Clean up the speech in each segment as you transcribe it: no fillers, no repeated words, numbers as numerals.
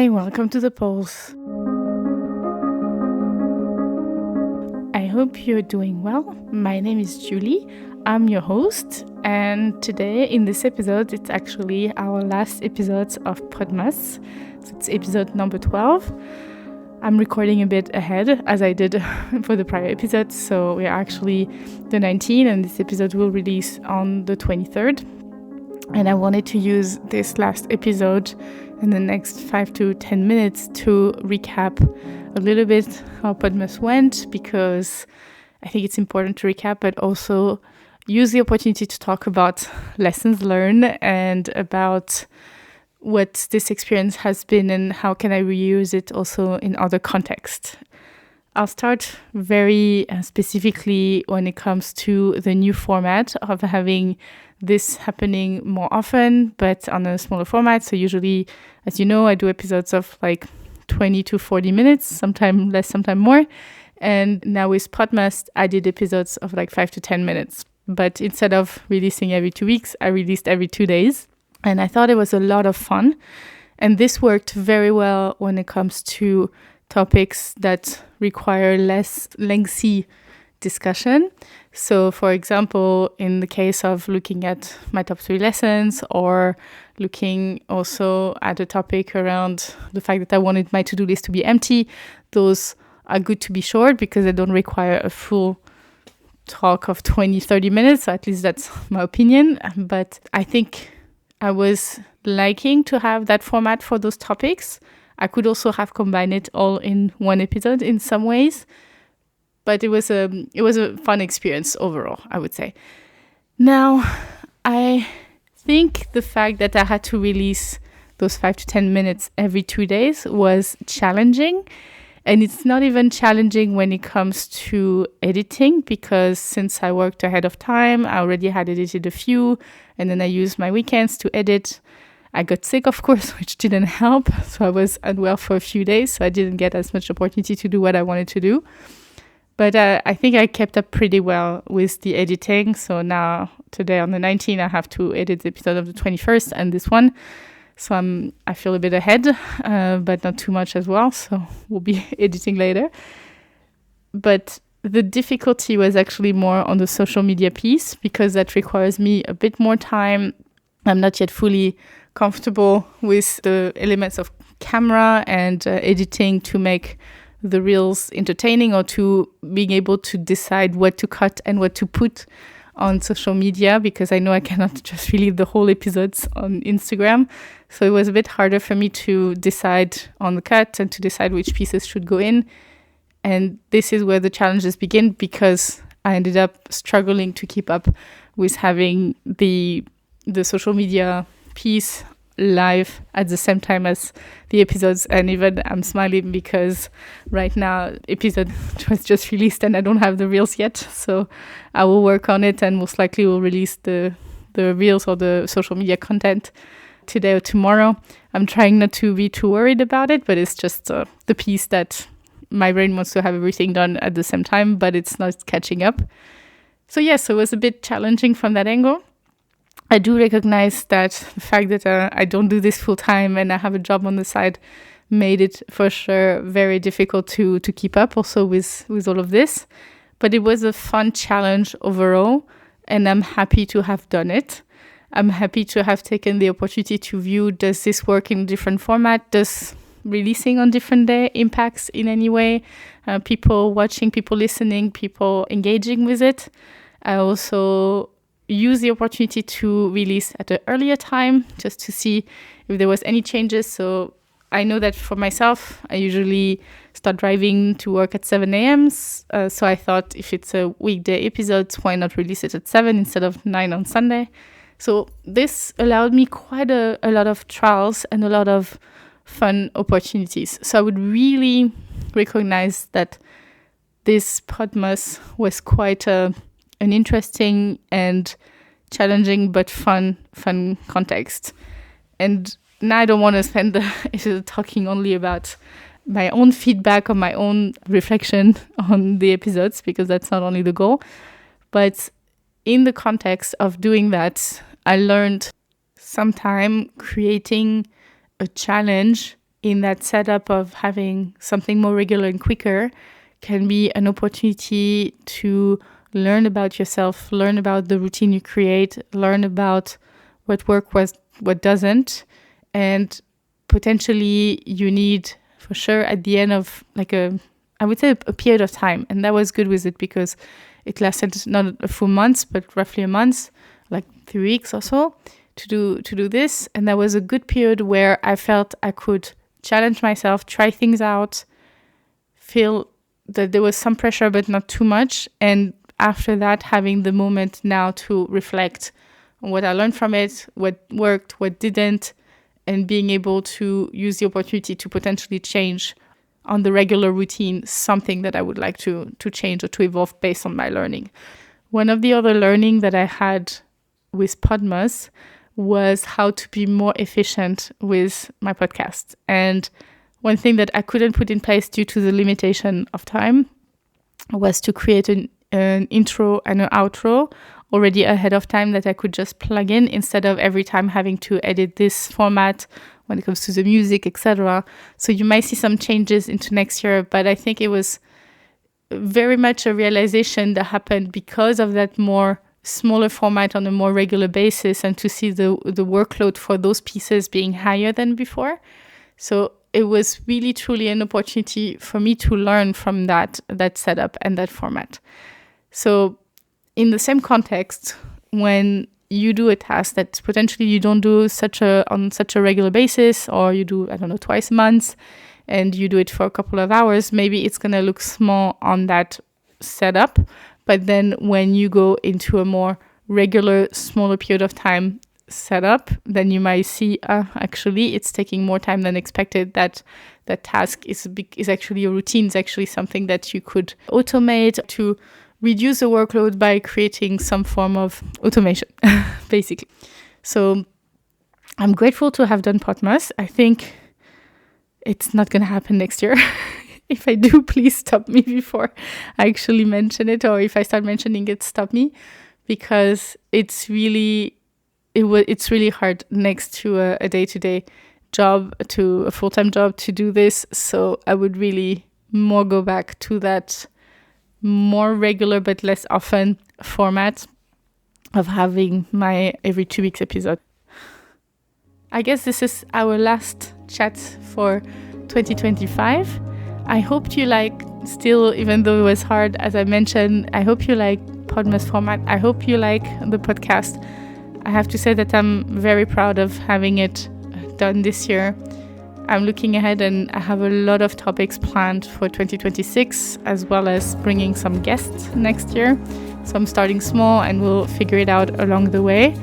Hi, welcome to the Pulse. I hope you're doing well. My name is Julie. I'm your host, and today in this episode, it's actually our last episode of Podmas. So it's episode number 12. I'm recording a bit ahead, as I did for the prior episode, so we're actually the 19th, and this episode will release on the 23rd. And I wanted to use this last episode in the next 5 to 10 minutes to recap a little bit how Podmas went, because I think it's important to recap, but also use the opportunity to talk about lessons learned and about what this experience has been and how can I reuse it also in other contexts. I'll start very specifically when it comes to the new format of having this happening more often, but on a smaller format. So usually, as you know, I do episodes of like 20 to 40 minutes, sometimes less, sometimes more. And now with Podmas, I did episodes of like 5 to 10 minutes. But instead of releasing every 2 weeks, I released every 2 days. And I thought it was a lot of fun. And this worked very well when it comes to topics that require less lengthy discussion. So, for example, in the case of looking at my top 3 lessons, or looking also at a topic around the fact that I wanted my to-do list to be empty, those are good to be short because they don't require a full talk of 20-30 minutes. So at least that's my opinion. But I think I was liking to have that format for those topics. I could also have combined it all in one episode in some ways, but it was a fun experience overall, I would say. Now, I think the fact that I had to release those 5 to 10 minutes every 2 days was challenging. And it's not even challenging when it comes to editing, because since I worked ahead of time, I already had edited a few, and then I used my weekends to edit. I got sick, of course, which didn't help. So I was unwell for a few days, so I didn't get as much opportunity to do what I wanted to do. But I think I kept up pretty well with the editing. So now, today on the 19th, I have to edit the episode of the 21st and this one. So I feel a bit ahead, but not too much as well. So we'll be editing later. But the difficulty was actually more on the social media piece, because that requires me a bit more time. I'm not yet fully comfortable with the elements of camera and editing to make the reels entertaining, or to being able to decide what to cut and what to put on social media, because I know I cannot just release the whole episodes on Instagram. So it was a bit harder for me to decide on the cut and to decide which pieces should go in. And this is where the challenges begin, because I ended up struggling to keep up with having the social media piece live at the same time as the episodes. And even I'm smiling because right now episode was just released and I don't have the reels yet, so I will work on it and most likely will release the reels or the social media content today or tomorrow. I'm trying not to be too worried about it, but it's just the piece that my brain wants to have everything done at the same time, but it's not catching up. So yes, it was a bit challenging from that angle. I do recognize that the fact that I don't do this full time and I have a job on the side made it for sure very difficult to keep up also with all of this. But it was a fun challenge overall, and I'm happy to have done it. I'm happy to have taken the opportunity to view, does this work in different format? Does releasing on different day impacts in any way? People watching, people listening, people engaging with it. I also use the opportunity to release at an earlier time just to see if there was any changes. So I know that for myself, I usually start driving to work at 7 a.m. So I thought if it's a weekday episode, why not release it at 7 instead of 9 on Sunday? So this allowed me quite a lot of trials and a lot of fun opportunities. So I would really recognize that this Podmas was quite an interesting and challenging but fun context. And now I don't want to spend the episode talking only about my own feedback or my own reflection on the episodes, because that's not only the goal. But in the context of doing that, I learned sometime creating a challenge in that setup of having something more regular and quicker can be an opportunity to learn about yourself, learn about the routine you create, learn about what works, what doesn't, and potentially you need, for sure, at the end of I would say a period of time. And that was good with it because it lasted not a full month, but roughly a month, like 3 weeks or so to do this. And that was a good period where I felt I could challenge myself, try things out, feel that there was some pressure, but not too much. And after that, having the moment now to reflect on what I learned from it, what worked, what didn't, and being able to use the opportunity to potentially change on the regular routine something that I would like to change or to evolve based on my learning. One of the other learning that I had with Podmas was how to be more efficient with my podcast. And one thing that I couldn't put in place due to the limitation of time was to create an intro and an outro already ahead of time that I could just plug in instead of every time having to edit this format when it comes to the music, etc. So you might see some changes into next year, but I think it was very much a realization that happened because of that more smaller format on a more regular basis, and to see the workload for those pieces being higher than before. So it was really truly an opportunity for me to learn from that setup and that format. So in the same context, when you do a task that potentially you don't do on such a regular basis, or you do, twice a month, and you do it for a couple of hours, maybe it's going to look small on that setup. But then when you go into a more regular, smaller period of time setup, then you might see, actually, it's taking more time than expected. That task is actually a routine. It's actually something that you could automate to reduce the workload by creating some form of automation, basically. So I'm grateful to have done Podmas. I think it's not going to happen next year. If I do, please stop me before I actually mention it, or if I start mentioning it, stop me, because it's really hard next to a day-to-day job, to a full-time job, to do this. So I would really more go back to that more regular but less often format of having my every 2 weeks episode. I guess this is our last chat for 2025. I hope you still, even though it was hard, as I mentioned, I hope you like Podmas format. I hope you like the podcast. I have to say that I'm very proud of having it done this year. I'm looking ahead and I have a lot of topics planned for 2026, as well as bringing some guests next year. So I'm starting small and we'll figure it out along the way.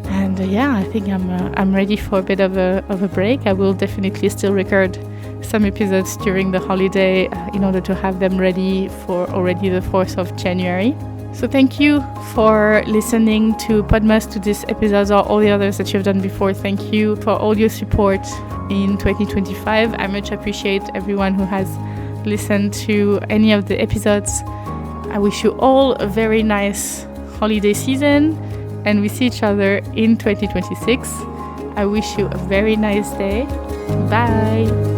And I think I'm ready for a bit of a break. I will definitely still record some episodes during the holiday in order to have them ready for already the 4th of January. So thank you for listening to Podmas, to this episode or all the others that you've done before. Thank you for all your support in 2025. I much appreciate everyone who has listened to any of the episodes. I wish you all a very nice holiday season, and we see each other in 2026. I wish you a very nice day. Bye.